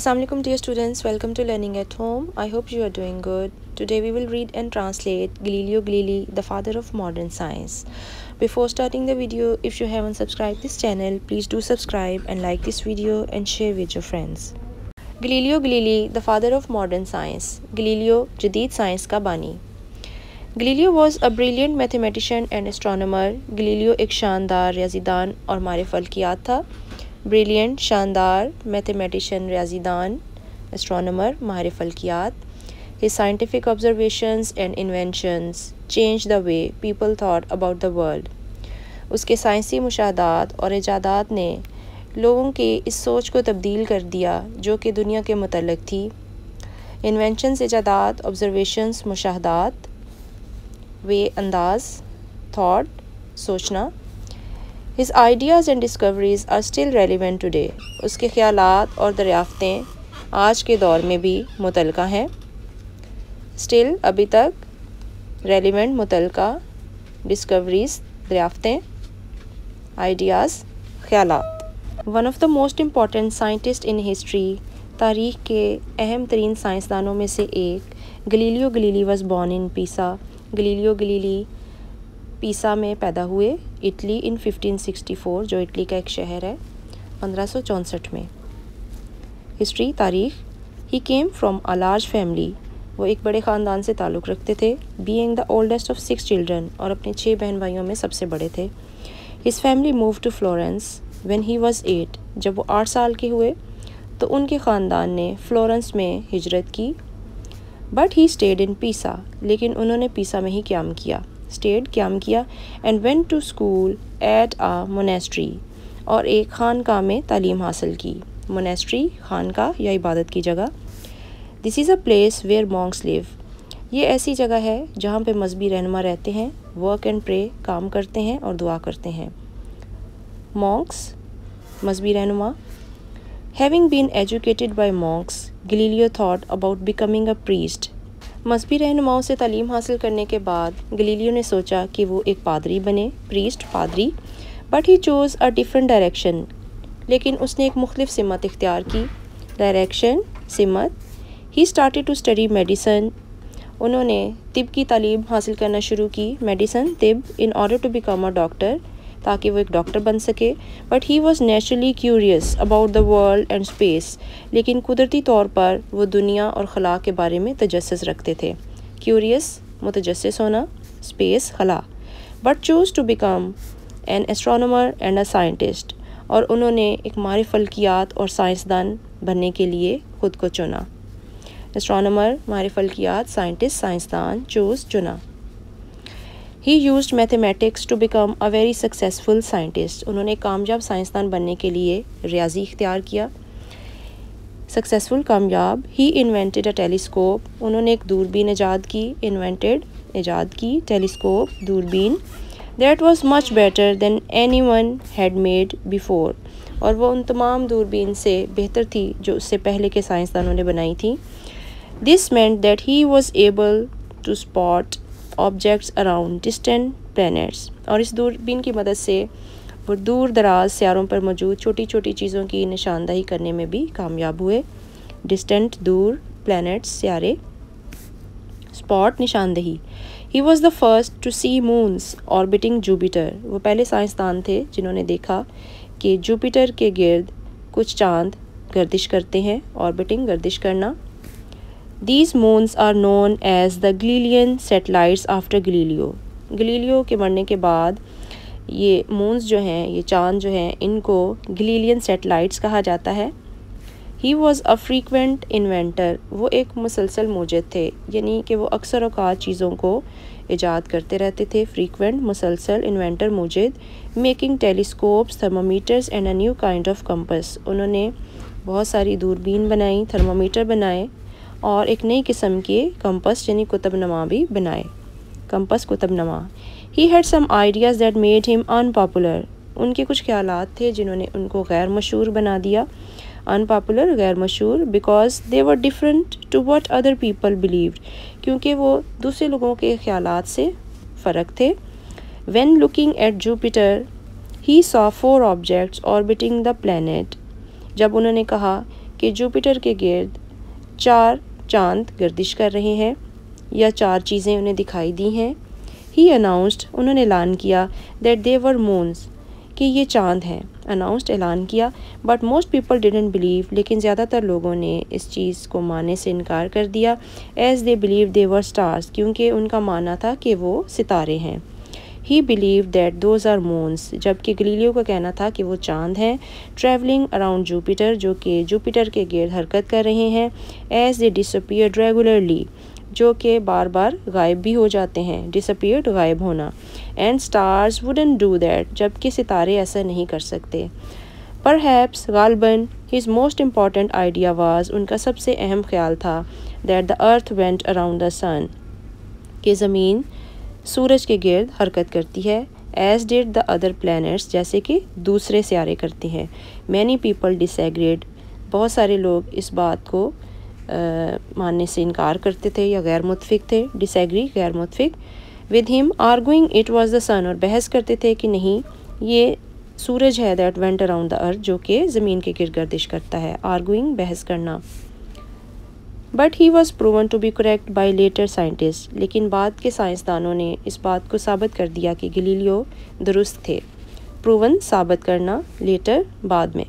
Assalamualaikum dear students, welcome to Learning at Home. I hope you are doing good. Today we will read and translate Galileo Galilei, the father of modern science. Before starting the video, if you haven't subscribed this channel, please do subscribe and like this video and share with your friends. Galileo Galilei, the father of modern science. Galileo, jadid science ka bani. Galileo was a brilliant mathematician and astronomer. Galileo एक शानदार रियाज़ीदान और माहिर फ़ल्कियात था. Brilliant, शानदार, mathematician, रियाज़ीदान, astronomer, माहिर फ़ल्कियात. His scientific observations and inventions changed the way people thought about the world. उसके साइंसी मुशाहदात और इजादात ने लोगों की इस सोच को तब्दील कर दिया जो कि दुनिया के मुतल्लिक़ थी. Inventions, इजादात, observations, मुशाहदात, वे अंदाज़, thought, सोचना. His ideas and discoveries are still relevant today. उसके ख़यालात और दरियाफ़तें आज के दौर में भी मुतल्लिक़ा हैं. Still, अभी तक relevant, मुतल्लिक़ा, discoveries, दरियाफ़तें, ideas, ख़यालात. One of the most important scientists in history, तारीख़ के अहम तरीन साइंसदानों में से एक, Galileo Galilei was born in Pisa. Galileo Galilei पीसा में पैदा हुए, इटली, इन 1564, जो इटली का एक शहर है, 1564 में. हिस्ट्री, तारीख़. He came from a large family. वो एक बड़े ख़ानदान से ताल्लुक़ रखते थे. Being the oldest of 6 children, और अपने 6 बहन भाइयों में सबसे बड़े थे. His family move to Florence when he was 8. जब वो 8 साल के हुए तो उनके ख़ानदान ने फ्लोरेंस में हिजरत की. बट ही स्टेड इन पीसा, लेकिन उन्होंने पीसा में ही क़याम किया. स्टेड, क़याम किया. And went to school at a monastery, और एक खानका में तालीम हासिल की. मोनेस्ट्री, खानका या इबादत की जगह. This is a place where monks live. ये ऐसी जगह है जहाँ पे मजहबी रहनुमा रहते हैं. वर्क एंड प्रे, काम करते हैं और दुआ करते हैं. मॉन्क्स, मजहबी रहनुमा. Having been educated by monks, Galileo thought about becoming a priest. मजहबी रहनुमाओं से तालीम हासिल करने के बाद गलीलियो ने सोचा कि वो एक पादरी बने, प्रीस्ट, पादरी. But he chose a different direction, लेकिन उसने एक मुख्तलिफ सिमत इख्तियार की. डायरेक्शन, सिमत. He started to study medicine. उन्होंने तिब की तालीम हासिल करना शुरू की. मेडिसन, तिब, in order to become a doctor, ताकि वो एक डॉक्टर बन सके. But he was naturally curious about the world and space. लेकिन कुदरती तौर पर वो दुनिया और खला के बारे में तजस्सुस रखते थे. क्यूरियस, मुतजस्सिस होना, स्पेस, खला. But chose to become an astronomer and a scientist, और उन्होंने एक माहिर फ़ल्कियात और साइंसदान बनने के लिए ख़ुद को चुना. एस्ट्रोनॉमर, माहिर फ़ल्कियात, साइंटिस्ट, साइंसदान, चुना. He used mathematics to become a very successful scientist. उन्होंने कामयाब साइंसदान बनने के लिए रियाजी इख्तियार किया. सक्सेसफुल, कामयाब. He invented a telescope. उन्होंने एक दूरबीन ईजाद की. Invented, ईजाद की. Telescope, दूरबीन. That was much better than anyone had made before. और वो उन तमाम दूरबीन से बेहतर थी जो उससे पहले के साइंसदानों ने बनाई थी. This meant that he was able to spot objects around distant planets, और इस दूरबीन की मदद से वो दूर दराज सियारों पर मौजूद छोटी छोटी चीज़ों की निशानदही करने में भी कामयाब हुए. डिस्टेंट, दूर, प्लैनेट्स, सियारे. स्पॉट, निशानदही. He was the first to see moons orbiting Jupiter. वो पहले साइंसदान थे जिन्होंने देखा कि जुपिटर के गिर्द कुछ चांद गर्दिश करते हैं. ऑर्बिटिंग, गर्दिश करना. These moons are known as the Galilean satellites after Galileo. Galileo के मरने के बाद ये मून्स जो हैं, ये चांद जो हैं, इनको Galilean satellites कहा जाता है. He was a frequent inventor. वो एक मुसलसल मूजिद थे, यानी कि वो अक्सर औक़ात चीज़ों को ईजाद करते रहते थे. Frequent, मुसलसल, inventor, मूजिद. Making telescopes, thermometers and a new kind of compass. उन्होंने बहुत सारी दूरबीन बनाई, थर्मामीटर बनाए, और एक नई किस्म के कंपस यानी कुतुबनुमा भी बनाए. कंपस, कुतुबनुमा. He had some ideas that made him unpopular. उनके कुछ ख्यालात थे जिन्होंने उनको गैर मशहूर बना दिया. अनपॉपुलर, गैर मशहूर. Because they were different to what other people believed, क्योंकि वो दूसरे लोगों के ख्यालात से फ़र्क थे. When looking at Jupiter he saw 4 objects orbiting the planet. जब उन्होंने कहा کہ جوپیٹر کے گرد 4 چاند گردش کر رہے ہیں یا 4 چیزیں انہیں دکھائی دی ہیں. ہی اناؤنسڈ انہوں نے اعلان کیا دیٹ دے ور مونز کہ یہ چاند ہیں. اناؤنسڈ اعلان کیا but most people didn't blue لیکن زیادہ تر لوگوں نے اس چیز کو ماننے سے انکار کر دیا. As they believe they were stars کیونکہ ان کا ماننا تھا کہ وہ ستارے ہیں. He believe that those are moons جبکہ گلیلیو کا کہنا تھا کہ وہ چاند ہیں. ٹریولنگ اراؤنڈ جوپیٹر جو کہ جوپیٹر کے گرد حرکت کر رہے ہیں. ایز دے ڈسپیئرڈ ریگولرلی جو کہ بار بار غائب بھی ہو جاتے ہیں. ڈسپیئرڈ غائب ہونا. And stars wouldn't do that جبکہ ستارے ایسا نہیں کر سکتے. پرہیپس غالباً his most important idea was ان کا سب سے اہم خیال تھا that the earth went around the sun کہ زمین سورج کے گرد حرکت کرتی ہے. As did the other planets جیسے کہ دوسرے سیارے کرتے ہیں. مینی پیپل ڈس ایگریڈ بہت سارے لوگ اس بات کو ماننے سے انکار کرتے تھے یا غیر متفق تھے. ڈس ایگری غیر متفق. With him arguing it was the sun اور بحث کرتے تھے کہ نہیں یہ سورج ہے that went around the earth جو کہ زمین کے گرد گردش کرتا ہے. آرگوئنگ بحث کرنا. But he was proven to be correct by later scientist لیکن بعد کے سائنسدانوں نے اس بات کو ثابت کر دیا کہ گلیلیو درست تھے. پروون ثابت کرنا، لیٹر بعد میں.